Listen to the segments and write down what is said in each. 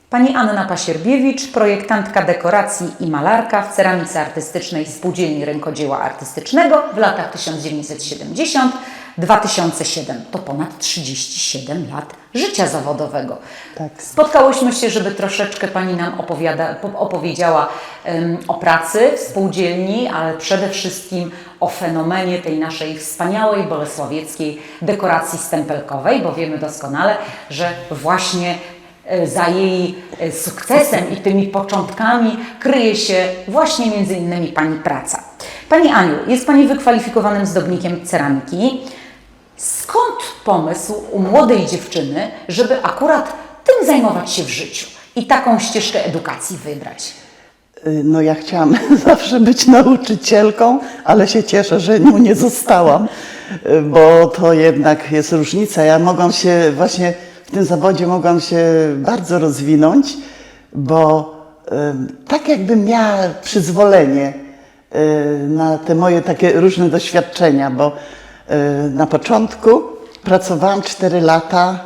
Pani Anna Pasierbiewicz, projektantka dekoracji i malarka w ceramice artystycznej Spółdzielni Rękodzieła Artystycznego w latach 1970-2007. To ponad 37 lat życia zawodowego. Tak. Spotkałyśmy się, żeby troszeczkę Pani nam opowiedziała o pracy w spółdzielni, ale przede wszystkim o fenomenie tej naszej wspaniałej bolesławieckiej dekoracji stempelkowej, bo wiemy doskonale, że właśnie za jej sukcesem i tymi początkami kryje się właśnie między innymi Pani praca. Pani Aniu, jest Pani wykwalifikowanym zdobnikiem ceramiki. Skąd pomysł u młodej dziewczyny, żeby akurat tym zajmować się w życiu i taką ścieżkę edukacji wybrać? No ja chciałam zawsze być nauczycielką, ale się cieszę, że nią nie zostałam, bo to jednak jest różnica. Ja mogłam się właśnie w tym zawodzie bardzo rozwinąć, bo tak jakbym miała przyzwolenie na te moje takie różne doświadczenia, bo na początku pracowałam 4 lata,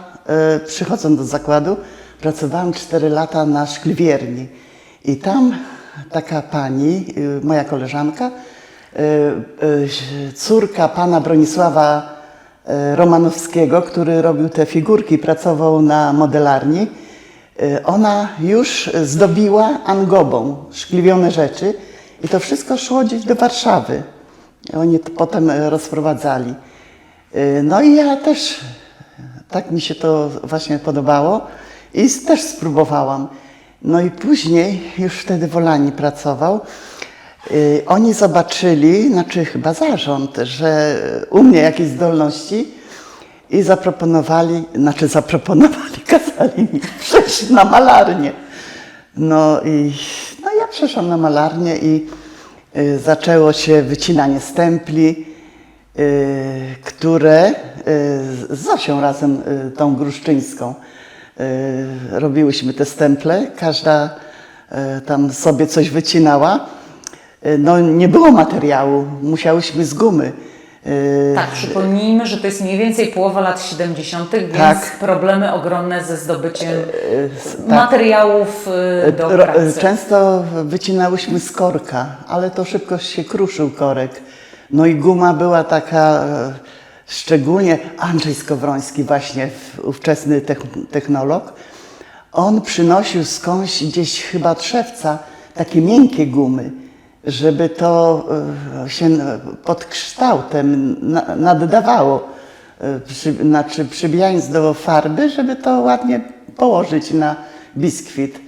przychodząc do zakładu, pracowałam 4 lata na szkliwierni i tam taka pani, moja koleżanka, córka pana Bronisława Romanowskiego, który robił te figurki, pracował na modelarni, ona już zdobiła angobą szkliwione rzeczy i to wszystko szło gdzieś do Warszawy. Oni to potem rozprowadzali. No i ja też, tak mi się to właśnie podobało i też spróbowałam. No i później, już wtedy Wolani pracował, oni zobaczyli, znaczy chyba zarząd, że u mnie jakieś zdolności i zaproponowali, kazali mi przejść na malarnię. No ja przeszłam na malarnię i zaczęło się wycinanie stempli, które z Zosią razem, tą Gruszczyńską, robiłyśmy te stemple. Każda tam sobie coś wycinała. No nie było materiału, musiałyśmy z gumy. Tak, przypomnijmy, że to jest mniej więcej połowa lat 70., więc tak. Problemy ogromne ze zdobyciem materiałów do pracy. Często wycinałyśmy z korka, ale to szybko się kruszył korek. No i guma była taka, szczególnie Andrzej Skowroński, właśnie ówczesny technolog, on przynosił skądś gdzieś chyba od Szewca takie miękkie gumy, żeby to się pod kształtem naddawało, przybijając do farby, żeby to ładnie położyć na biskwit.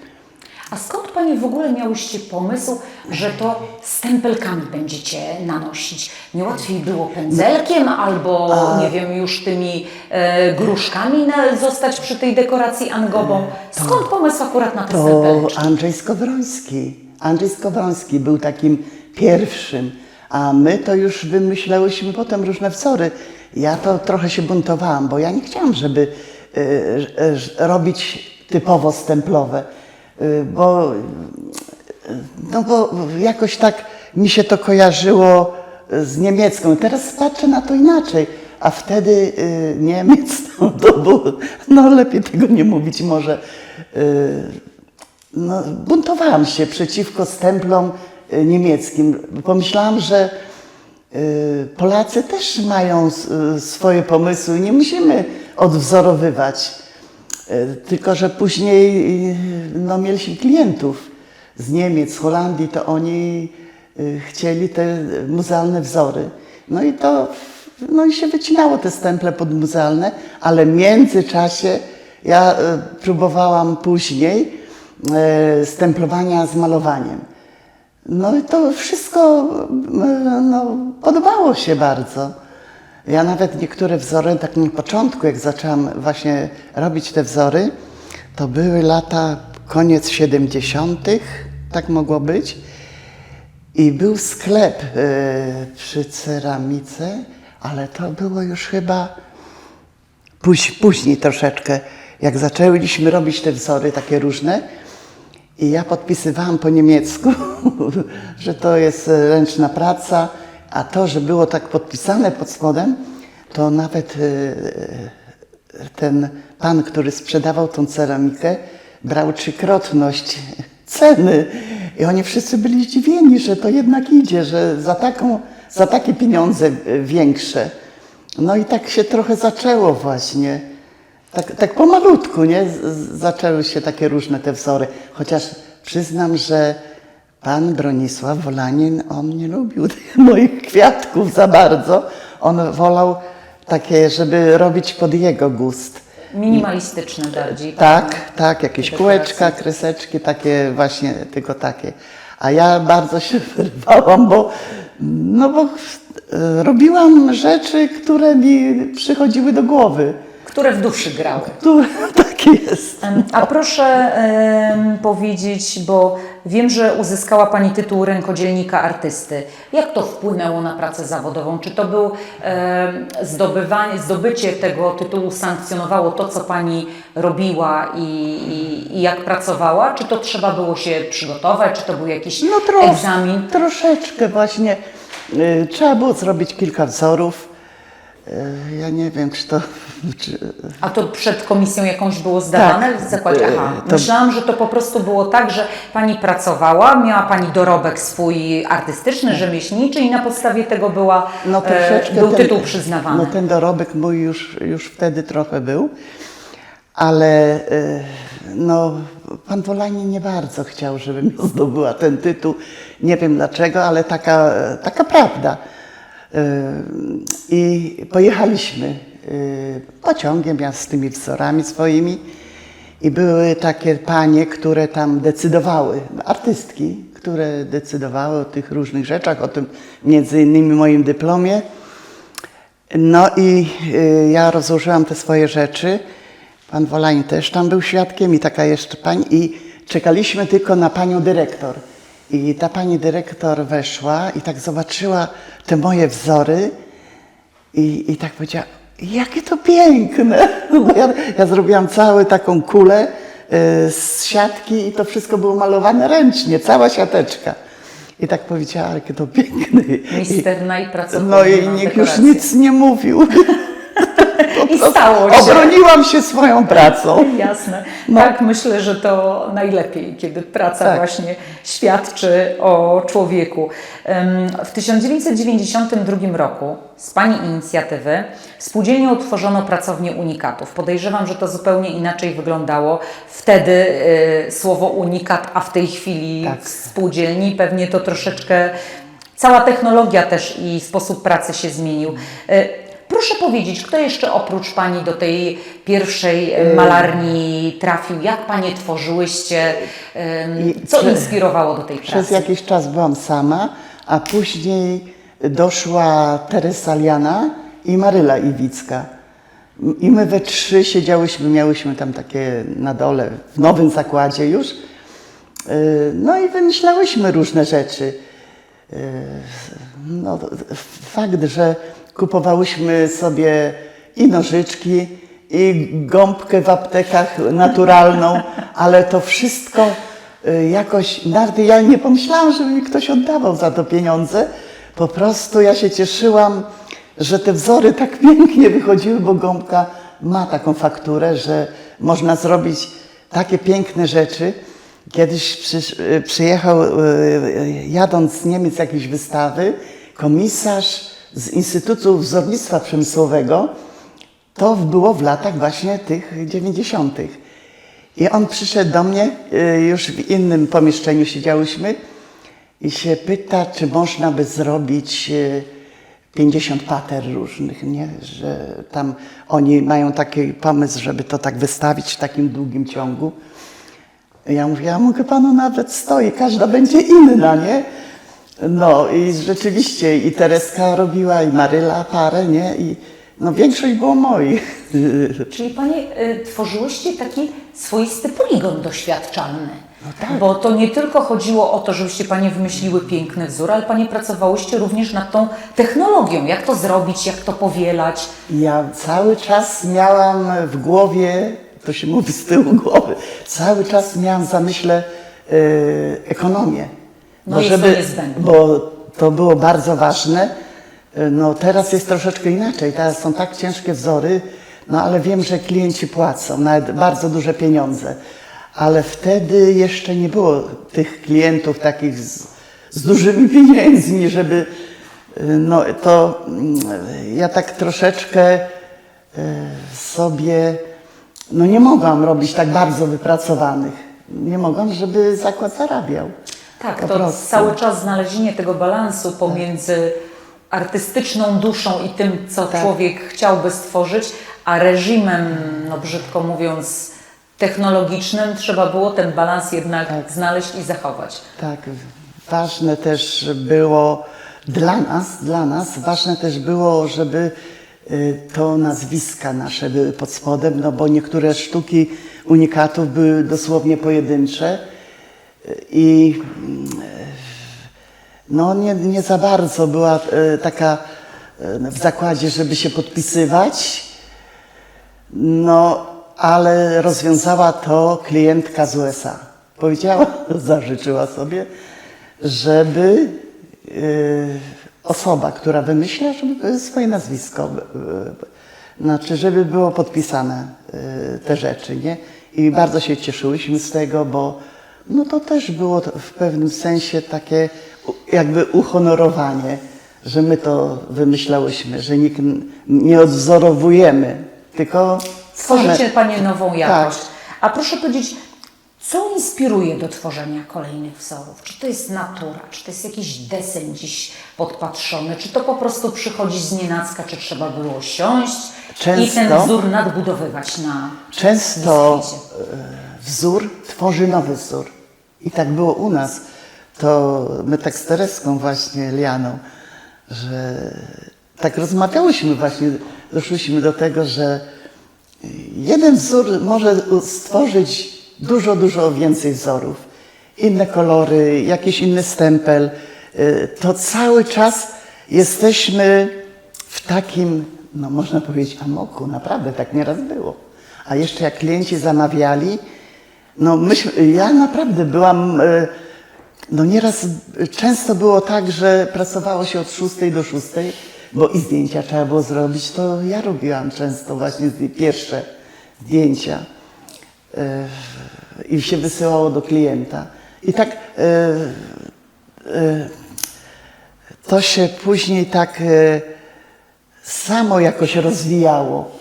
A skąd Pani w ogóle miałyście pomysł, że to stempelkami będziecie nanosić? Nie łatwiej było pędzelkiem albo, nie wiem, już tymi gruszkami zostać przy tej dekoracji angobą? Skąd pomysł akurat na te stempeleczki? To Andrzej Skowroński był takim pierwszym, a my to już wymyślałyśmy potem różne wzory. Ja to trochę się buntowałam, bo ja nie chciałam, żeby robić typowo stemplowe, bo jakoś tak mi się to kojarzyło z niemiecką. Teraz patrzę na to inaczej, a wtedy Niemiec to było, no lepiej tego nie mówić może. No, buntowałam się przeciwko stemplom niemieckim. Pomyślałam, że Polacy też mają swoje pomysły, nie musimy odwzorowywać. Tylko że później mieliśmy klientów z Niemiec, z Holandii, to oni chcieli te muzealne wzory. No i się wycinało te stemple podmuzealne, ale w międzyczasie ja próbowałam później stemplowania z malowaniem. No i to wszystko podobało się bardzo. Ja nawet niektóre wzory, tak na początku, jak zaczęłam właśnie robić te wzory, to były lata, koniec 70., tak mogło być. I był sklep przy ceramice, ale to było już chyba później troszeczkę, jak zaczęliśmy robić te wzory takie różne. I ja podpisywałam po niemiecku, że to jest ręczna praca, a to, że było tak podpisane pod spodem, to nawet ten pan, który sprzedawał tą ceramikę, brał trzykrotność ceny i oni wszyscy byli zdziwieni, że to jednak idzie, że za takie pieniądze większe. No i tak się trochę zaczęło właśnie. Tak pomalutku, nie? Zaczęły się takie różne te wzory. Chociaż przyznam, że pan Bronisław Wolanin, on nie lubił tych moich kwiatków za bardzo. On wolał takie, żeby robić pod jego gust. Minimalistyczne bardziej. Tak, jakieś kółeczka, kreseczki, takie właśnie, tylko takie. A ja bardzo się wyrwałam, bo robiłam rzeczy, które mi przychodziły do głowy. Które w duszy grały. Tak jest. A proszę powiedzieć, bo wiem, że uzyskała Pani tytuł rękodzielnika artysty. Jak to wpłynęło na pracę zawodową? Czy to był zdobycie tego tytułu sankcjonowało to, co Pani robiła i jak pracowała? Czy to trzeba było się przygotować? Czy to był jakiś egzamin? Troszeczkę właśnie. Trzeba było zrobić kilka wzorów. Ja nie wiem, czy to... A to przed komisją jakąś było zdawane w zakładzie? Aha, myślałam, że to po prostu było tak, że Pani pracowała, miała Pani dorobek swój artystyczny, rzemieślniczy i na podstawie tego był tytuł przyznawany. No ten dorobek mój już wtedy trochę był, ale pan Wolanin nie bardzo chciał, żebym zdobyła ten tytuł. Nie wiem dlaczego, ale taka prawda. I pojechaliśmy pociągiem, ja z tymi wzorami swoimi i były takie panie, które tam decydowały, artystki, które decydowały o tych różnych rzeczach, o tym między innymi moim dyplomie. No i ja rozłożyłam te swoje rzeczy, pan Wolanin też tam był świadkiem i taka jeszcze pani i czekaliśmy tylko na panią dyrektor. I ta pani dyrektor weszła i tak zobaczyła te moje wzory i tak powiedziała, jakie to piękne. Bo ja zrobiłam całą taką kulę z siatki i to wszystko było malowane ręcznie, cała siateczka. I tak powiedziała, jakie to piękne. Misterna i pracowna. No i nikt już nic nie mówił. I stało się. Obroniłam się swoją pracą. Jasne. Tak, myślę, że to najlepiej, kiedy praca właśnie świadczy o człowieku. W 1992 roku z Pani inicjatywy spółdzielnie utworzono pracownię unikatów. Podejrzewam, że to zupełnie inaczej wyglądało wtedy słowo unikat, a w tej chwili w spółdzielni pewnie to troszeczkę, cała technologia też i sposób pracy się zmienił. Proszę powiedzieć, kto jeszcze oprócz Pani do tej pierwszej malarni trafił? Jak Panie tworzyłyście? Co inspirowało do tej pracy? Przez jakiś czas byłam sama, a później doszła Teresa Liana i Maryla Iwicka. I my we trzy siedziałyśmy, miałyśmy tam takie na dole, w nowym zakładzie już. No i wymyślałyśmy różne rzeczy. No, fakt, że kupowałyśmy sobie i nożyczki, i gąbkę w aptekach naturalną, ale to wszystko jakoś, nawet ja nie pomyślałam, żeby mi ktoś oddawał za to pieniądze. Po prostu ja się cieszyłam, że te wzory tak pięknie wychodziły, bo gąbka ma taką fakturę, że można zrobić takie piękne rzeczy. Kiedyś przyjechał, jadąc z Niemiec jakiejś wystawy, komisarz z Instytutu Wzornictwa Przemysłowego, to było w latach właśnie tych 90. I on przyszedł do mnie, już w innym pomieszczeniu siedziałyśmy i się pyta, czy można by zrobić 50 pater różnych, nie? Że tam oni mają taki pomysł, żeby to tak wystawić w takim długim ciągu. Ja mówię, ja mogę panu nawet stoi, każda będzie inna, nie? No i rzeczywiście i Tereska robiła, i Maryla parę, nie? I no większość było moich. Czyli Panie tworzyłyście taki swoisty poligon doświadczalny. No tak. Bo to nie tylko chodziło o to, żebyście Panie wymyśliły piękny wzór, ale Panie pracowałyście również nad tą technologią. Jak to zrobić, jak to powielać. Ja cały czas miałam w głowie, to się mówi z tyłu głowy, cały czas miałam w zamyśle ekonomię. No jest to niezbędne. Bo to było bardzo ważne. No teraz jest troszeczkę inaczej. Teraz są tak ciężkie wzory, no ale wiem, że klienci płacą nawet bardzo duże pieniądze. ale wtedy jeszcze nie było tych klientów takich z dużymi pieniędzmi, żeby no to ja tak troszeczkę sobie no nie mogłam robić tak bardzo wypracowanych. Nie mogłam, żeby zakład zarabiał. Tak, Po to prostu. cały czas znalezienie tego balansu pomiędzy artystyczną duszą i tym, co Tak. człowiek chciałby stworzyć, a reżimem, no brzydko mówiąc, technologicznym, trzeba było ten balans jednak znaleźć i zachować. Tak, ważne też było dla nas ważne też było, żeby to nazwiska nasze były pod spodem, no bo niektóre sztuki unikatów były dosłownie pojedyncze i no nie za bardzo była taka w zakładzie, żeby się podpisywać, no ale rozwiązała to klientka z USA. Powiedziała, zażyczyła sobie, żeby osoba, która wymyśla, żeby swoje nazwisko, znaczy, żeby było podpisane te rzeczy, nie? I bardzo się cieszyłyśmy z tego, bo no to też było w pewnym sensie takie jakby uhonorowanie, że my to wymyślałyśmy, że nikt nie odwzorowujemy, tylko Tworzycie Panie nową jakość. Tak. A proszę powiedzieć, co inspiruje do tworzenia kolejnych wzorów? Czy to jest natura, czy to jest jakiś deseń gdzieś podpatrzony, czy to po prostu przychodzi znienacka, czy trzeba było siąść i ten wzór nadbudowywać na Często dyskwicie? wzór tworzy nowy wzór. I tak było u nas. To my tak z Tereską właśnie, Lianą, że tak rozmawiałyśmy właśnie, doszłyśmy do tego, że jeden wzór może stworzyć dużo więcej wzorów. Inne kolory, jakiś inny stempel. To cały czas jesteśmy w takim, no można powiedzieć, amoku. Naprawdę tak nieraz było. A jeszcze jak klienci zamawiali, no ja naprawdę byłam, no nieraz, często było tak, że pracowało się od 6 do 6, bo i zdjęcia trzeba było zrobić, to ja robiłam często właśnie pierwsze zdjęcia i się wysyłało do klienta. I tak to się później tak samo jakoś rozwijało.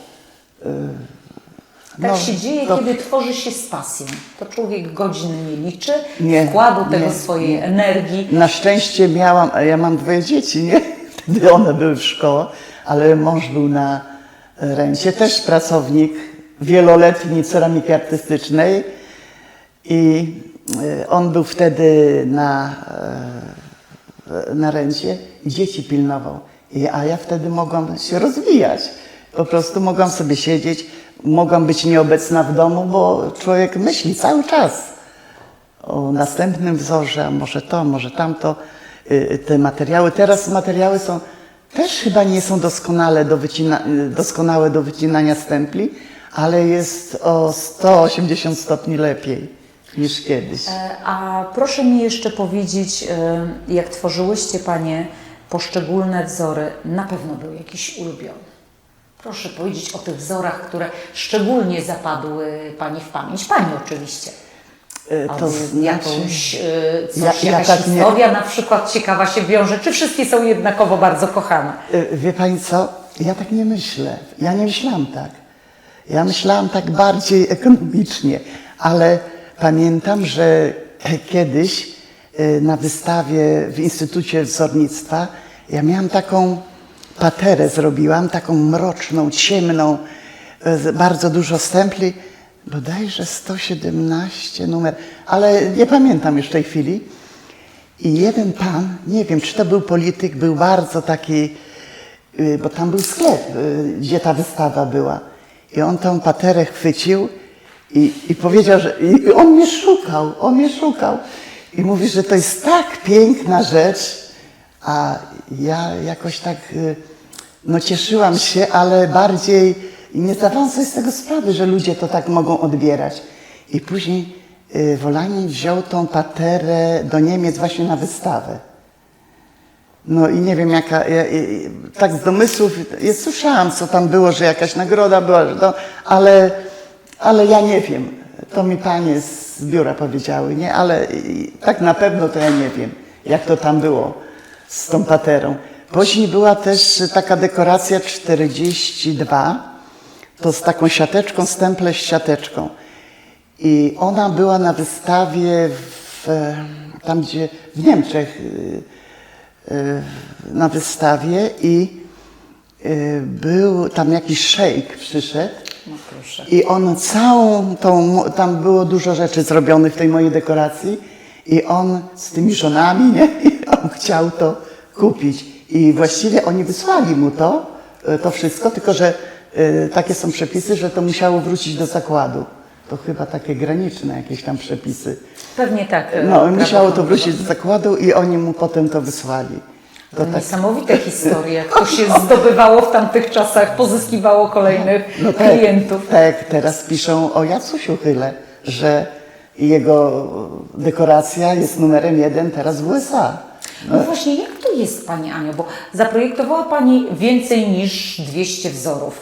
Tak się dzieje, kiedy tworzy się z pasją. To człowiek godzin nie liczy, Nie, wkładu tego nie, swojej energii. Na szczęście ja mam 2 dzieci, nie? Wtedy one były w szkole, ale mąż był na rencie, też pracownik wieloletni ceramiki artystycznej i on był wtedy na rencie i dzieci pilnował. A ja wtedy mogłam się rozwijać. Po prostu mogłam sobie siedzieć, mogłam być nieobecna w domu, bo człowiek myśli cały czas o następnym wzorze, a może to, może tamto. Te materiały. Teraz materiały są też chyba nie są doskonałe do wycinania stempli, ale jest o 180 stopni lepiej niż kiedyś. A proszę mi jeszcze powiedzieć, jak tworzyłyście Panie poszczególne wzory, na pewno był jakiś ulubiony. Proszę powiedzieć o tych wzorach, które szczególnie zapadły Pani w pamięć. Pani oczywiście. To Jakąś, ja jakaś tak historia na przykład ciekawa się wiąże, czy wszystkie są jednakowo bardzo kochane? Wie Pani co? Ja tak nie myślę. Ja nie myślałam tak. Ja myślałam tak bardziej ekonomicznie, ale pamiętam, że kiedyś na wystawie w Instytucie Wzornictwa ja miałam taką paterę, zrobiłam taką mroczną, ciemną, bardzo dużo stempli, bodajże 117 numer, ale nie pamiętam już w tej chwili. I jeden pan, nie wiem, czy to był polityk, był bardzo taki, bo tam był sklep, gdzie ta wystawa była. I on tą paterę chwycił i powiedział, że i on mnie szukał. I mówi, że to jest tak piękna rzecz, a ja jakoś tak, no cieszyłam się, ale bardziej nie zdawałam sobie z tego sprawy, że ludzie to tak mogą odbierać. I później Wolanin wziął tą paterę do Niemiec właśnie na wystawę. No i nie wiem jaka, tak z domysłów, słyszałam co tam było, że jakaś nagroda była, że to, ale ja nie wiem. to mi panie z biura powiedziały, nie? Ale tak na pewno to ja nie wiem, jak to tam było z tą paterą. Później była też taka dekoracja 42, to z taką siateczką, stemple z siateczką. I ona była na wystawie tam gdzie w Niemczech na wystawie i był tam jakiś szejk przyszedł No proszę. i on całą tą, tam było dużo rzeczy zrobionych w tej mojej dekoracji i on z tymi żonami, nie? I on chciał to kupić i właściwie oni wysłali mu to wszystko, tylko że takie są przepisy, że to musiało wrócić do zakładu. To chyba takie graniczne jakieś tam przepisy. Pewnie tak. No, prawo musiało to handlowe. wrócić do zakładu i oni mu potem to wysłali. To tak, Niesamowite historie, jak to się zdobywało w tamtych czasach, pozyskiwało kolejnych no klientów. tak, teraz piszą o Jacusiu Chyle, że jego dekoracja jest numerem 1 teraz w USA. No właśnie, jak to jest Pani Aniu, bo zaprojektowała Pani więcej niż 200 wzorów.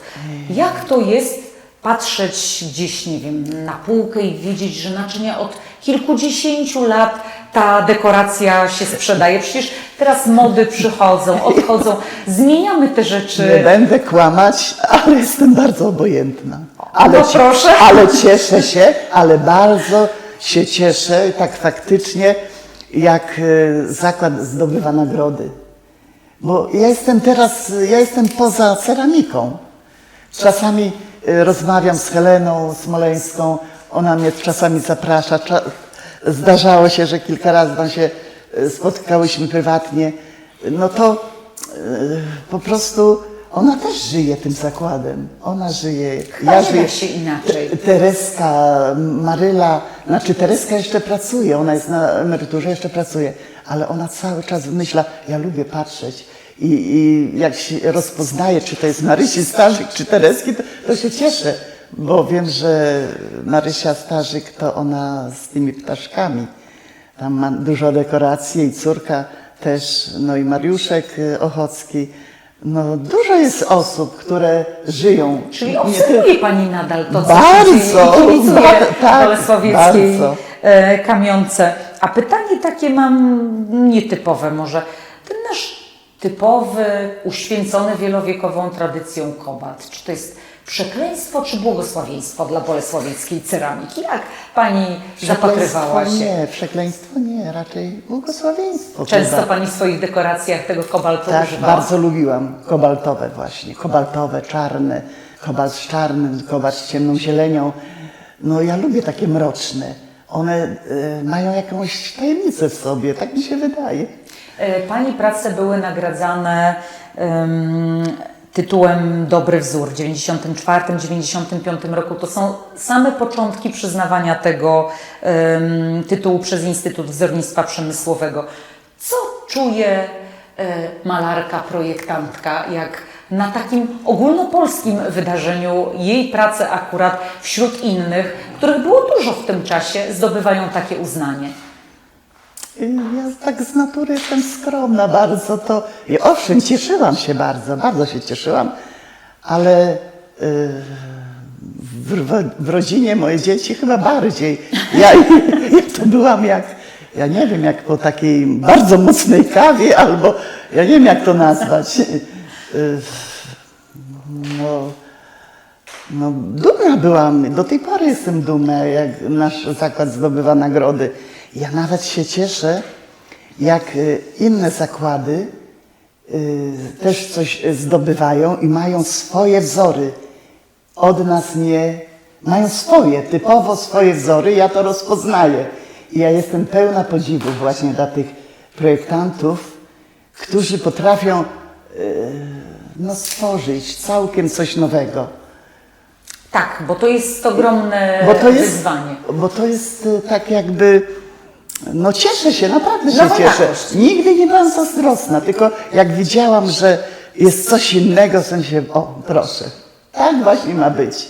Jak to jest patrzeć gdzieś, nie wiem, na półkę i wiedzieć, że naczynia od kilkudziesięciu lat ta dekoracja się sprzedaje? Przecież teraz mody przychodzą, odchodzą, zmieniamy te rzeczy. Nie będę kłamać, ale jestem bardzo obojętna. No proszę. Ale cieszę się, ale bardzo się cieszę, tak faktycznie, jak zakład zdobywa nagrody. Bo ja jestem poza ceramiką. Czasami rozmawiam z Heleną Smoleńską, ona mnie czasami zaprasza. Zdarzało się, że kilka razy tam się spotkałyśmy prywatnie. No to po prostu ona też żyje tym zakładem. Ona żyje. Chyba nie da się inaczej. Tereska, Maryla, znaczy Tereska jeszcze pracuje, ona jest na emeryturze, jeszcze pracuje, ale ona cały czas wymyśla, ja lubię patrzeć i jak się rozpoznaje, czy to jest Marysi Starzyk, czy Tereski, to się cieszę, bo wiem, że Marysia Starzyk to ona z tymi ptaszkami, tam ma dużo dekoracji i córka też, no i Mariuszek Ochocki. No, dużo jest osób, które żyją. Czyli obserwuje Pani nadal to, co Bardzo, się dzieje i kibicuje tak, Bolesławieckiej bardzo. Kamionce. A pytanie takie mam nietypowe może. Ten nasz typowy, uświęcony wielowiekową tradycją kobalt, czy to jest przekleństwo czy błogosławieństwo dla bolesławieckiej ceramiki? Jak Pani zapatrywała się? Nie, przekleństwo nie, raczej błogosławieństwo. Często chyba. Pani w swoich dekoracjach tego kobaltu Tak, używała? bardzo lubiłam kobaltowe właśnie, kobaltowe, czarne, kobalt z czarnym, kobalt z ciemną zielenią. No ja lubię takie mroczne. One mają jakąś tajemnicę w sobie, tak mi się wydaje. Pani prace były nagradzane tytułem Dobry Wzór w 1994-1995 roku. To są same początki przyznawania tego tytułu przez Instytut Wzornictwa Przemysłowego. Co czuje malarka, projektantka, jak na takim ogólnopolskim wydarzeniu jej prace akurat wśród innych, których było dużo w tym czasie, zdobywają takie uznanie? Ja tak z natury jestem skromna bardzo, to i owszem, cieszyłam się bardzo, bardzo się cieszyłam, ale w rodzinie moje dzieci chyba bardziej. Ja to byłam ja nie wiem, jak po takiej bardzo mocnej kawie, albo ja nie wiem, jak to nazwać. No dumna byłam, do tej pory jestem dumna, jak nasz zakład zdobywa nagrody. Ja nawet się cieszę, jak inne zakłady też coś zdobywają i mają swoje wzory. Od nas nie, mają swoje, typowo swoje wzory, ja to rozpoznaję. I ja jestem pełna podziwu właśnie dla tych projektantów, którzy potrafią stworzyć całkiem coś nowego. Tak, bo to jest ogromne wyzwanie. Bo to jest tak jakby, no cieszę się, naprawdę się Nowa cieszę. jakość. Nigdy nie byłam zazdrosna, tylko jak widziałam, że jest coś innego, w sensie, o proszę, tak właśnie ma być.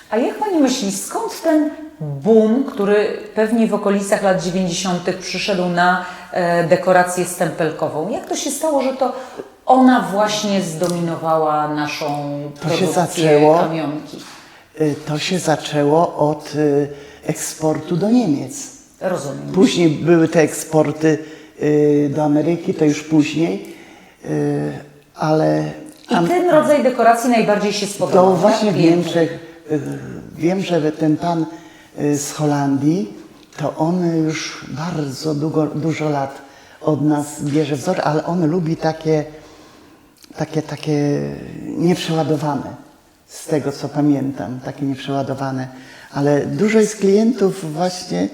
A jak Pani myśli, skąd ten boom, który pewnie w okolicach lat 90. przyszedł na dekorację stempelkową? Jak to się stało, że to ona właśnie zdominowała naszą produkcję kamionki? To się zaczęło od eksportu do Niemiec. Rozumiem. Później były te eksporty do Ameryki, to już później, ale I ten rodzaj dekoracji najbardziej się spodobał. to tak? właśnie w Piękny. Niemczech, wiem, że ten pan z Holandii, to on już bardzo dużo lat od nas bierze wzór, ale on lubi takie nieprzeładowane, z tego co pamiętam, takie nieprzeładowane. Ale dużo jest klientów właśnie,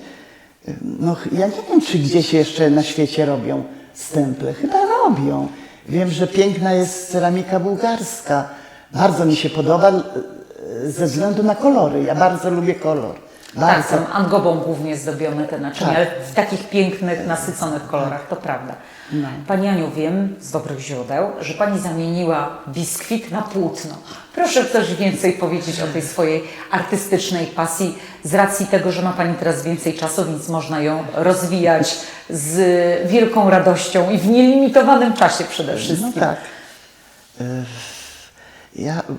no ja nie wiem, czy gdzieś jeszcze na świecie robią stemple. Chyba robią. Wiem, że piękna jest ceramika bułgarska. Bardzo mi się podoba ze względu na kolory. Ja bardzo lubię kolor. Tak, Bardzo. są angobą głównie zdobione te naczynia, Tak. ale w takich pięknych, nasyconych kolorach, to prawda. No. Pani Aniu, wiem z dobrych źródeł, że Pani zamieniła biskwit na płótno. Proszę coś więcej powiedzieć o tej swojej artystycznej pasji, z racji tego, że ma Pani teraz więcej czasu, więc można ją rozwijać z wielką radością i w nielimitowanym czasie przede wszystkim. No tak.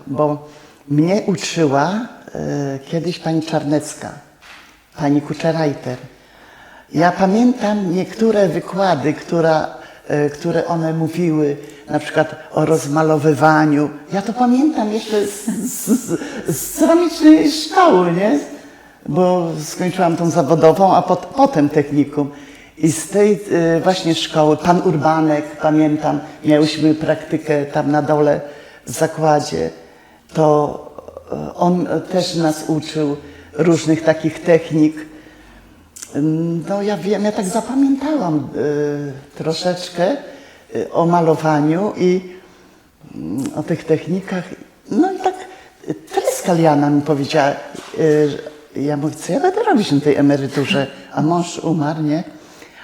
Bo mnie uczyła kiedyś pani Czarnecka, pani Kuczerajter. Ja pamiętam niektóre wykłady, które one mówiły, na przykład o rozmalowywaniu. Ja to pamiętam jeszcze z ceramicznej szkoły, nie? Bo skończyłam tą zawodową, a potem technikum. I z tej właśnie szkoły, pan Urbanek, pamiętam, miałyśmy praktykę tam na dole w zakładzie, to on też nas uczył różnych takich technik. No ja wiem, ja tak zapamiętałam troszeczkę o malowaniu i o tych technikach. No i tak Tereska Liana mi powiedziała, ja mówię, co ja będę robić na tej emeryturze, a mąż umarł, nie?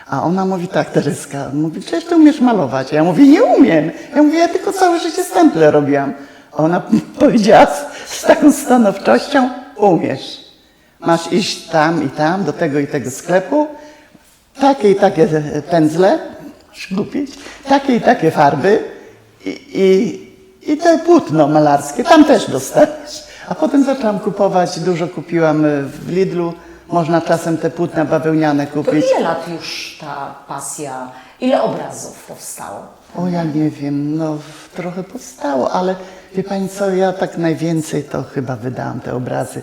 A ona mówi tak, Tereska, mówi, przecież ty umiesz malować. Ja mówię, nie umiem. Ja mówię, ja tylko całe życie stemple robiłam. A ona powiedziała z taką stanowczością, umiesz. Masz iść tam i tam, do tego i tego sklepu, takie i takie pędzle, kupić, takie i takie farby i te płótno malarskie, tam też dostaniesz. A potem zaczęłam kupować, dużo kupiłam w Lidlu, można czasem te płótna bawełniane To kupić. ile lat już ta pasja, ile obrazów powstało? O, ja nie wiem, no trochę powstało, ale wie pani co, ja tak najwięcej to chyba wydałam te obrazy.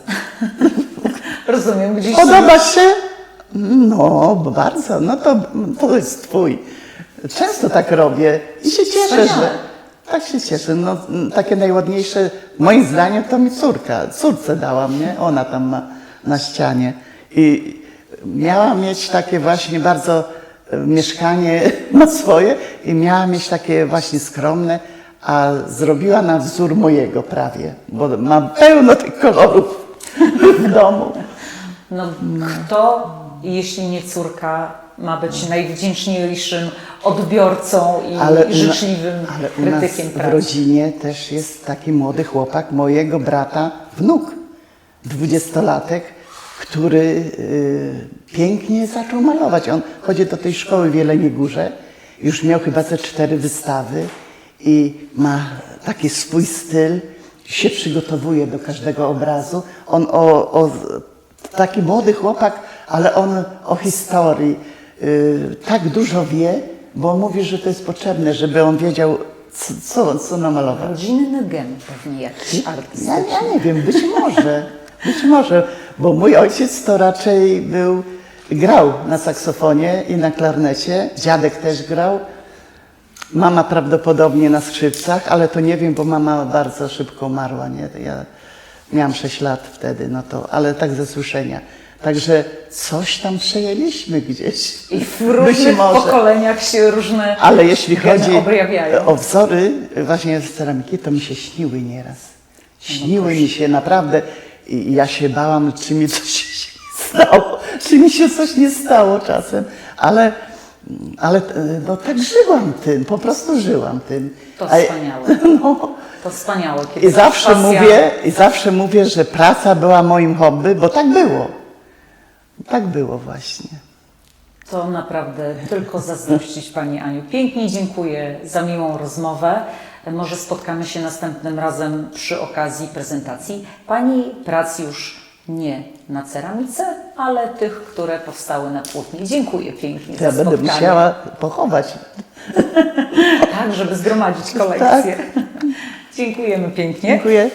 Rozumiem, gdzieś Podoba się? No, bardzo, no to jest twój. Często tak robię i się cieszę, Wspaniale. że... Tak się cieszę, no takie najładniejsze, moim zdaniem to mi córce dałam, nie? Ona tam ma na ścianie. I miała mieć takie właśnie bardzo, mieszkanie ma swoje i miała mieć takie właśnie skromne, a zrobiła na wzór mojego prawie, bo mam pełno tych kolorów w domu. No, kto, jeśli nie córka, ma być najwdzięczniejszym odbiorcą i życzliwym ale u nas krytykiem w pracy? rodzinie też jest taki młody chłopak, mojego brata, wnuk, 20-latek, który pięknie zaczął malować. On chodzi do tej szkoły w Jeleniej Górze, już miał chyba ze 4 wystawy i ma taki swój styl, się przygotowuje do każdego obrazu. On taki młody chłopak, ale on o historii tak dużo wie, bo mówi, że to jest potrzebne, żeby on wiedział, co namalować. Rodzinny gen pewnie jakiś artystyczny. Ja nie wiem, być może, bo mój ojciec to raczej grał na saksofonie i na klarnecie, dziadek też grał, mama prawdopodobnie na skrzypcach, ale to nie wiem, bo mama bardzo szybko umarła, nie? Ja miałam 6 lat wtedy, no to, ale tak ze słyszenia. Także coś tam przejęliśmy gdzieś. I w różnych pokoleniach się różne Ale jeśli chodzi objawiają. o wzory właśnie z ceramiki, to mi się śniły nieraz. Śniły mi się naprawdę i ja się bałam, czy mi coś się nie stało, czy mi się coś nie stało czasem, ale no tak żyłam tym, po prostu żyłam tym. To wspaniałe. No. To wspaniałe. Kiedy I zawsze pasja... mówię, że praca była moim hobby, bo tak było. Tak było właśnie. To naprawdę tylko zazdrościć Pani Aniu. Pięknie dziękuję za miłą rozmowę. Może spotkamy się następnym razem przy okazji prezentacji Pani prac już nie na ceramice, ale tych, które powstały na płótnie. Dziękuję pięknie Ja za będę spotkanie. musiała pochować. Tak, żeby zgromadzić kolekcję. Dziękujemy pięknie. Dziękuję.